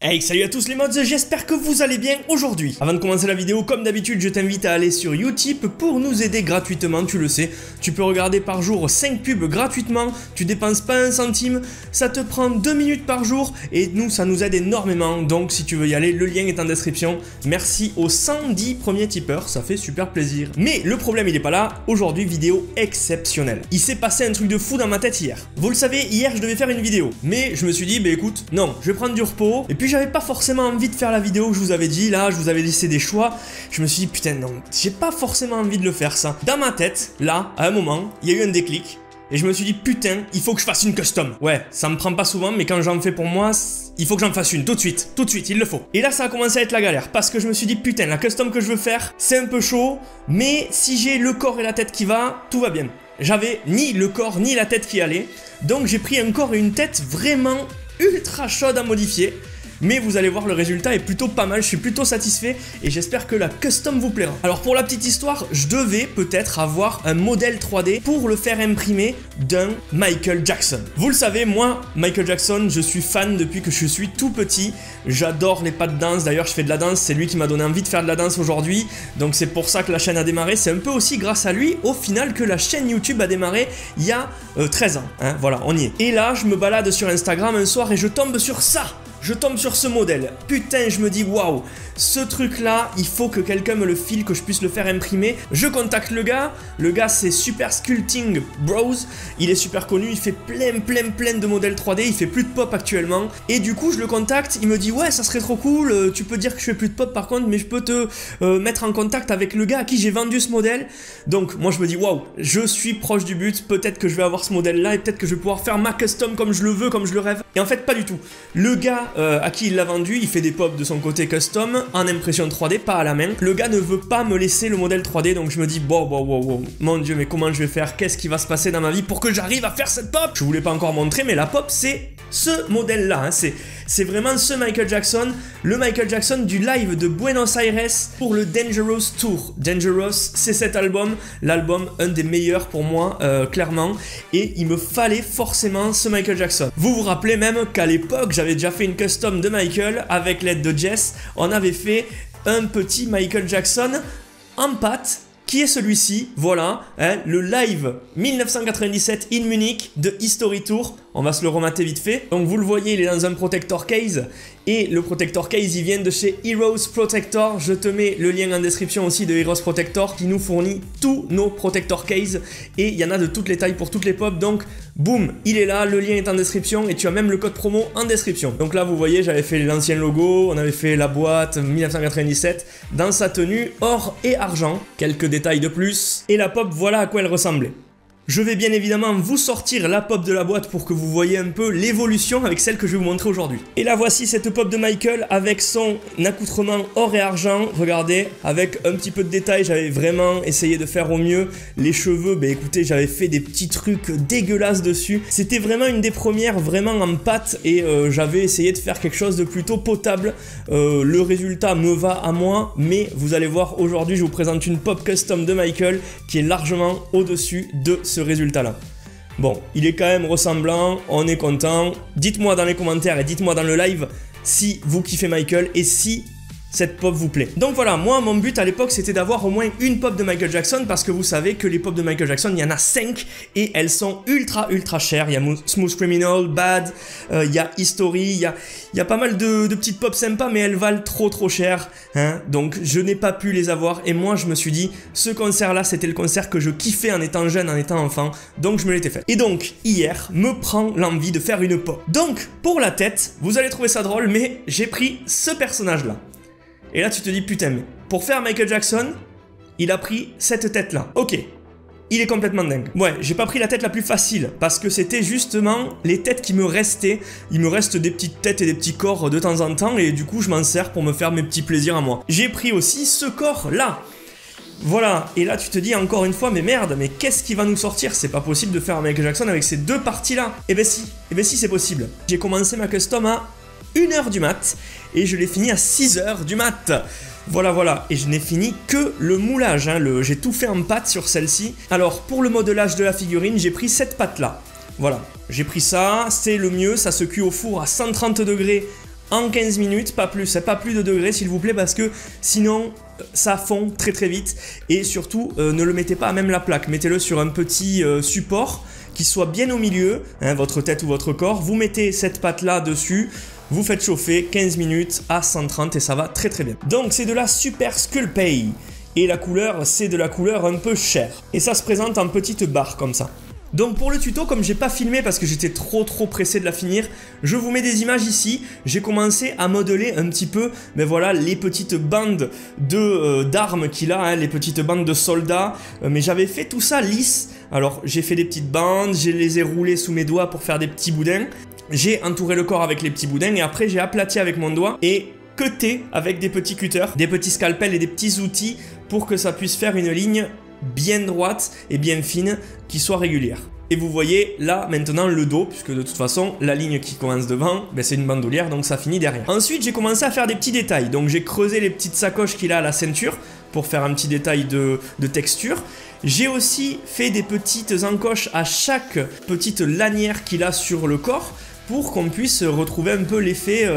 Hey, salut à tous les mods, j'espère que vous allez bien aujourd'hui. Avant de commencer la vidéo, comme d'habitude, je t'invite à aller sur Utip pour nous aider gratuitement, tu le sais. Tu peux regarder par jour 5 pubs gratuitement, tu dépenses pas un centime, ça te prend 2 minutes par jour et nous, ça nous aide énormément. Donc si tu veux y aller, le lien est en description. Merci aux 110 premiers tipeurs, ça fait super plaisir. Mais le problème, il est pas là. Aujourd'hui, vidéo exceptionnelle. Il s'est passé un truc de fou dans ma tête hier. Vous le savez, hier, je devais faire une vidéo. Mais je me suis dit, bah écoute, non, je vais prendre du repos. Et puis j'avais pas forcément envie de faire la vidéo que je vous avais dit, là, je vous avais laissé des choix. Je me suis dit, putain, non, j'ai pas forcément envie de le faire, ça. Dans ma tête, là, à un moment, il y a eu un déclic. Et je me suis dit, putain, il faut que je fasse une custom. Ouais, ça me prend pas souvent, mais quand j'en fais pour moi, il faut que j'en fasse une, tout de suite, il le faut. Et là, ça a commencé à être la galère, parce que je me suis dit, putain, la custom que je veux faire, c'est un peu chaud, mais si j'ai le corps et la tête qui va, tout va bien. J'avais ni le corps, ni la tête qui allait, donc j'ai pris un corps et une tête vraiment ultra chaude à modifier. Mais vous allez voir, le résultat est plutôt pas mal, je suis plutôt satisfait et j'espère que la custom vous plaira. Alors pour la petite histoire, je devais peut-être avoir un modèle 3D pour le faire imprimer d'un Michael Jackson. Vous le savez, moi, Michael Jackson, je suis fan depuis que je suis tout petit. J'adore les pas de danse, d'ailleurs je fais de la danse, c'est lui qui m'a donné envie de faire de la danse aujourd'hui. Donc c'est pour ça que la chaîne a démarré, c'est un peu aussi grâce à lui au final que la chaîne YouTube a démarré il y a 13 ans. Hein, voilà, on y est. Et là, je me balade sur Instagram un soir et je tombe sur ça. Je tombe sur ce modèle, putain, je me dis waouh, ce truc là, il faut que quelqu'un me le file, que je puisse le faire imprimer. Je contacte le gars c'est Super Sculpting Bros, il est super connu, il fait plein de modèles 3D, il fait plus de pop actuellement. Et du coup je le contacte, il me dit ouais ça serait trop cool, tu peux dire que je fais plus de pop par contre, mais je peux te mettre en contact avec le gars à qui j'ai vendu ce modèle. Donc moi je me dis waouh, je suis proche du but, peut-être que je vais avoir ce modèle là et peut-être que je vais pouvoir faire ma custom comme je le veux, comme je le rêve. Et en fait pas du tout, le gars à qui il l'a vendu, il fait des pops de son côté custom en impression 3D, pas à la main. Le gars ne veut pas me laisser le modèle 3D, donc je me dis bon, mon dieu, mais comment je vais faire? Qu'est-ce qui va se passer dans ma vie pour que j'arrive à faire cette pop? Je vous l'ai pas encore montré, mais la pop c'est ce modèle là, hein. C'est vraiment ce Michael Jackson, le Michael Jackson du live de Buenos Aires pour le Dangerous Tour. Dangerous, c'est cet album, l'album un des meilleurs pour moi, clairement, et il me fallait forcément ce Michael Jackson. Vous vous rappelez même qu'à l'époque, j'avais déjà fait une custom de Michael avec l'aide de Jess, on avait fait un petit Michael Jackson en pâte, qui est celui-ci, voilà, hein, le live 1997 in Munich de History Tour. On va se le remater vite fait. Donc vous le voyez, il est dans un protector case. Et le protector case, il vient de chez Heroes Protector. Je te mets le lien en description aussi de Heroes Protector qui nous fournit tous nos protector case. Et il y en a de toutes les tailles pour toutes les pop. Donc boum, il est là, le lien est en description. Et tu as même le code promo en description. Donc là vous voyez, j'avais fait l'ancien logo. On avait fait la boîte 1997 dans sa tenue or et argent. Quelques détails de plus. Et la pop, voilà à quoi elle ressemblait. Je vais bien évidemment vous sortir la pop de la boîte pour que vous voyez un peu l'évolution avec celle que je vais vous montrer aujourd'hui. Et là voici cette pop de Michael avec son accoutrement or et argent, regardez, avec un petit peu de détails, j'avais vraiment essayé de faire au mieux. Les cheveux, bah écoutez, j'avais fait des petits trucs dégueulasses dessus. C'était vraiment une des premières vraiment en pâte et j'avais essayé de faire quelque chose de plutôt potable. Le résultat me va à moi, mais vous allez voir aujourd'hui, je vous présente une pop custom de Michael qui est largement au-dessus de ce résultat là. Bon, il est quand même ressemblant, on est content. Dites-moi dans les commentaires et dites-moi dans le live si vous kiffez Michael et si cette pop vous plaît. Donc voilà, moi mon but à l'époque c'était d'avoir au moins une pop de Michael Jackson parce que vous savez que les pop de Michael Jackson, il y en a 5 et elles sont ultra chères. Il y a Smooth Criminal, Bad, il y a History, il y a pas mal de petites pop sympas mais elles valent trop cher, hein. Donc je n'ai pas pu les avoir et moi je me suis dit ce concert là c'était le concert que je kiffais en étant jeune, en étant enfant, donc je me l'étais fait. Et donc hier me prend l'envie de faire une pop. Donc pour la tête, vous allez trouver ça drôle mais j'ai pris ce personnage là. Et là tu te dis putain mais pour faire Michael Jackson, il a pris cette tête là. Ok, il est complètement dingue. Ouais, j'ai pas pris la tête la plus facile parce que c'était justement les têtes qui me restaient. Il me reste des petites têtes et des petits corps de temps en temps et du coup je m'en sers pour me faire mes petits plaisirs à moi. J'ai pris aussi ce corps là. Voilà, et là tu te dis encore une fois mais merde, mais qu'est-ce qui va nous sortir? C'est pas possible de faire un Michael Jackson avec ces deux parties là. Eh ben si c'est possible. J'ai commencé ma custom à 1h du mat et je l'ai fini à 6h du mat. Voilà, et je n'ai fini que le moulage, hein, j'ai tout fait en pâte sur celle-ci. Alors pour le modelage de la figurine, j'ai pris cette pâte là. Voilà, j'ai pris ça, c'est le mieux, ça se cuit au four à 130 degrés en 15 minutes, pas plus, pas plus de degrés s'il vous plaît, parce que sinon ça fond très très vite. Et surtout, ne le mettez pas à même la plaque, mettez-le sur un petit support qui soit bien au milieu, hein, votre tête ou votre corps. Vous mettez cette pâte là dessus, vous faites chauffer 15 minutes à 130 et ça va très très bien. Donc c'est de la Super Sculpey. Et la couleur, c'est de la couleur un peu chère. Et ça se présente en petites barres comme ça. Donc pour le tuto, comme j'ai pas filmé parce que j'étais trop pressé de la finir, je vous mets des images ici. J'ai commencé à modeler un petit peu, ben voilà, les petites bandes d'armes qu'il a, hein, les petites bandes de soldats. Mais j'avais fait tout ça lisse. Alors j'ai fait des petites bandes, je les ai roulées sous mes doigts pour faire des petits boudins. J'ai entouré le corps avec les petits boudins et après j'ai aplati avec mon doigt et cuté avec des petits cutters, des petits scalpels et des petits outils pour que ça puisse faire une ligne bien droite et bien fine qui soit régulière. Et vous voyez là maintenant le dos, puisque de toute façon la ligne qui commence devant, ben, c'est une bandoulière donc ça finit derrière. Ensuite j'ai commencé à faire des petits détails, donc j'ai creusé les petites sacoches qu'il a à la ceinture pour faire un petit détail de texture. J'ai aussi fait des petites encoches à chaque petite lanière qu'il a sur le corps, pour qu'on puisse retrouver un peu l'effet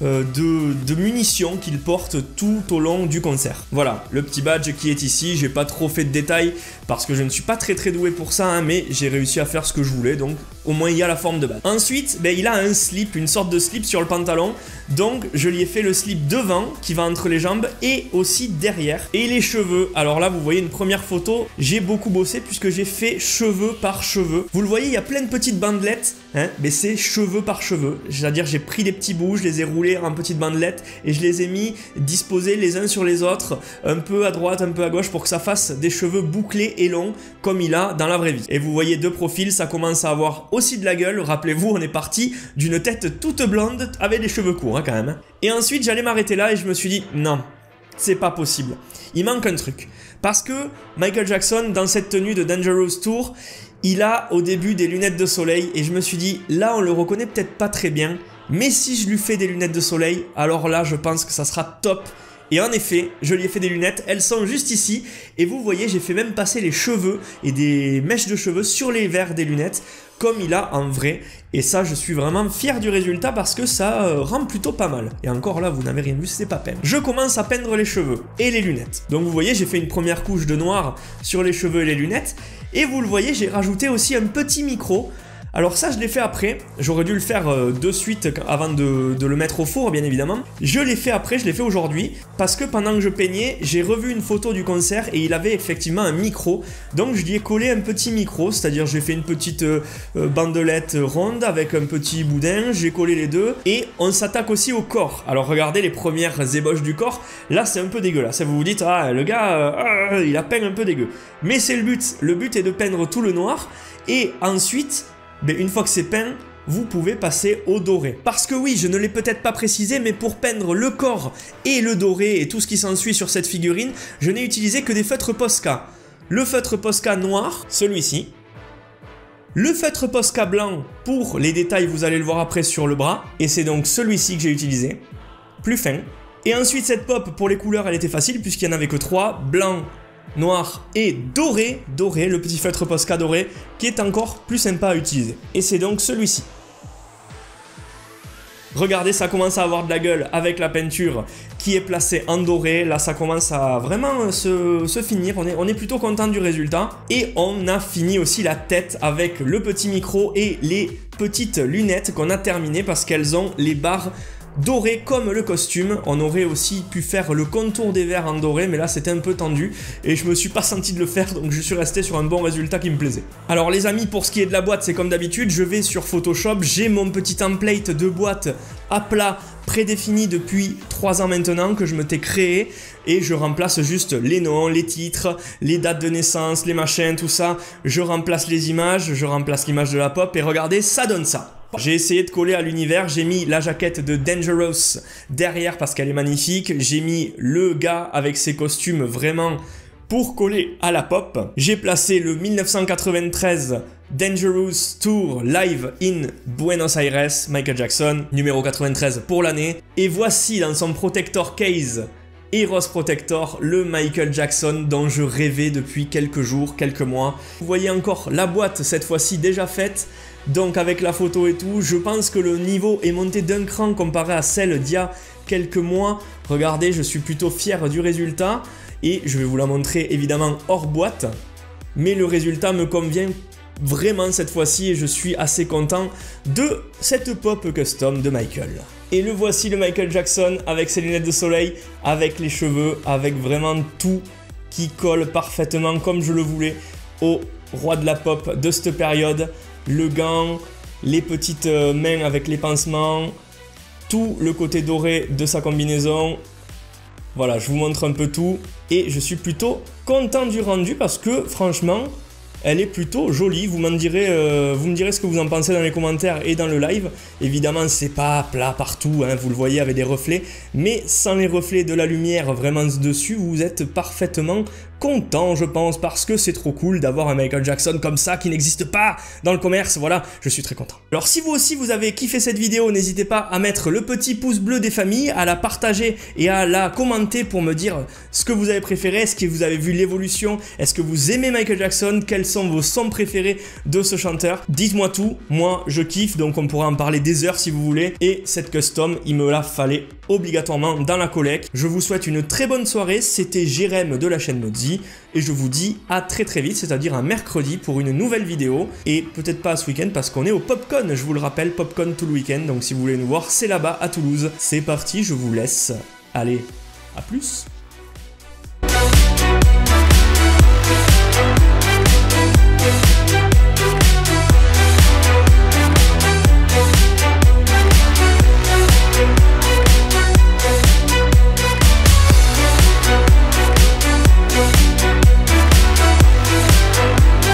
de munitions qu'il porte tout au long du concert. Voilà, le petit badge qui est ici, j'ai pas trop fait de détails parce que je ne suis pas très doué pour ça, hein, mais j'ai réussi à faire ce que je voulais, donc au moins il y a la forme de badge. Ensuite, ben, il a un slip, une sorte de slip sur le pantalon, donc je lui ai fait le slip devant qui va entre les jambes et aussi derrière. Et les cheveux, alors là vous voyez une première photo, j'ai beaucoup bossé puisque j'ai fait cheveux par cheveux. Vous le voyez, il y a plein de petites bandelettes, hein, mais c'est cheveux par cheveux, c'est-à-dire j'ai pris des petits bouts, je les ai roulés en petites bandelettes et je les ai mis disposés les uns sur les autres, un peu à droite, un peu à gauche pour que ça fasse des cheveux bouclés et longs comme il a dans la vraie vie. Et vous voyez deux profils, ça commence à avoir aussi de la gueule, rappelez-vous on est parti d'une tête toute blonde avec des cheveux courts hein, quand même. Et ensuite j'allais m'arrêter là et je me suis dit non, c'est pas possible, il manque un truc. Parce que Michael Jackson dans cette tenue de Dangerous Tour, il a au début des lunettes de soleil et je me suis dit, là on le reconnaît peut-être pas très bien, mais si je lui fais des lunettes de soleil, alors là je pense que ça sera top. Et en effet, je lui ai fait des lunettes, elles sont juste ici, et vous voyez, j'ai fait même passer les cheveux et des mèches de cheveux sur les verres des lunettes, comme il a en vrai. Et ça, je suis vraiment fier du résultat parce que ça rend plutôt pas mal. Et encore là, vous n'avez rien vu, c'est pas peine. Je commence à peindre les cheveux et les lunettes. Donc vous voyez, j'ai fait une première couche de noir sur les cheveux et les lunettes. Et vous le voyez, j'ai rajouté aussi un petit micro. Alors ça je l'ai fait après, j'aurais dû le faire de suite avant de le mettre au four bien évidemment. Je l'ai fait après, je l'ai fait aujourd'hui, parce que pendant que je peignais, j'ai revu une photo du concert et il avait effectivement un micro. Donc je lui ai collé un petit micro, c'est-à-dire j'ai fait une petite bandelette ronde avec un petit boudin, j'ai collé les deux. Et on s'attaque aussi au corps. Alors regardez les premières ébauches du corps, là c'est un peu dégueulasse. Vous vous dites, ah le gars, il a peint un peu dégueu. Mais c'est le but est de peindre tout le noir et ensuite... Mais une fois que c'est peint, vous pouvez passer au doré. Parce que oui, je ne l'ai peut-être pas précisé, mais pour peindre le corps et le doré et tout ce qui s'ensuit sur cette figurine, je n'ai utilisé que des feutres Posca. Le feutre Posca noir, celui-ci. Le feutre Posca blanc pour les détails, vous allez le voir après sur le bras. Et c'est donc celui-ci que j'ai utilisé, plus fin. Et ensuite cette pop, pour les couleurs, elle était facile puisqu'il n'y en avait que 3, blanc, noir et doré, le petit feutre Posca doré qui est encore plus sympa à utiliser. Et c'est donc celui-ci. Regardez, ça commence à avoir de la gueule avec la peinture qui est placée en doré. Là, ça commence à vraiment se finir. On est plutôt content du résultat. Et on a fini aussi la tête avec le petit micro et les petites lunettes qu'on a terminées parce qu'elles ont les barres doré comme le costume. On aurait aussi pu faire le contour des verres en doré, mais là c'était un peu tendu et je me suis pas senti de le faire, donc je suis resté sur un bon résultat qui me plaisait. Alors les amis, pour ce qui est de la boîte, c'est comme d'habitude, je vais sur Photoshop, j'ai mon petit template de boîte à plat prédéfini depuis 3 ans maintenant que je me t'ai créé et je remplace juste les noms, les titres, les dates de naissance, les machins, tout ça. Je remplace les images, je remplace l'image de la pop et regardez, ça donne ça. J'ai essayé de coller à l'univers, j'ai mis la jaquette de Dangerous derrière parce qu'elle est magnifique, j'ai mis le gars avec ses costumes vraiment pour coller à la pop. J'ai placé le 1993 Dangerous Tour Live in Buenos Aires, Michael Jackson, numéro 93 pour l'année. Et voici dans son protector case, Eros Protector, le Michael Jackson dont je rêvais depuis quelques jours, quelques mois. Vous voyez encore la boîte cette fois-ci déjà faite, Donc avec la photo et tout, je pense que le niveau est monté d'un cran comparé à celle d'il y a quelques mois. Regardez, je suis plutôt fier du résultat et je vais vous la montrer évidemment hors boîte. Mais le résultat me convient vraiment cette fois-ci et je suis assez content de cette pop custom de Michael. Et le voici, le Michael Jackson avec ses lunettes de soleil, avec les cheveux, avec vraiment tout qui colle parfaitement comme je le voulais au roi de la pop de cette période. Le gant, les petites mains avec les pansements, tout le côté doré de sa combinaison. Voilà, je vous montre un peu tout et je suis plutôt content du rendu parce que franchement, elle est plutôt jolie. Vous me direz ce que vous en pensez dans les commentaires et dans le live. Évidemment, c'est pas plat partout, hein, vous le voyez avec des reflets, mais sans les reflets de la lumière vraiment dessus, vous êtes parfaitement content, je pense, parce que c'est trop cool d'avoir un Michael Jackson comme ça qui n'existe pas dans le commerce. Voilà, je suis très content. Alors si vous aussi vous avez kiffé cette vidéo, n'hésitez pas à mettre le petit pouce bleu des familles, à la partager et à la commenter pour me dire ce que vous avez préféré. Est-ce que vous avez vu l'évolution? Est-ce que vous aimez Michael Jackson? Quels sont vos sons préférés de ce chanteur? Dites-moi tout, moi je kiffe, donc on pourra en parler des heures si vous voulez. Et cette custom, il me la fallait obligatoirement dans la collecte. Je vous souhaite une très bonne soirée, c'était Jérém de la chaîne Modzi et je vous dis à très vite, c'est-à-dire un mercredi pour une nouvelle vidéo et peut-être pas ce week-end parce qu'on est au Popcon, je vous le rappelle, Popcon tout le week-end, donc si vous voulez nous voir, c'est là-bas à Toulouse. C'est parti, je vous laisse. Allez, à plus.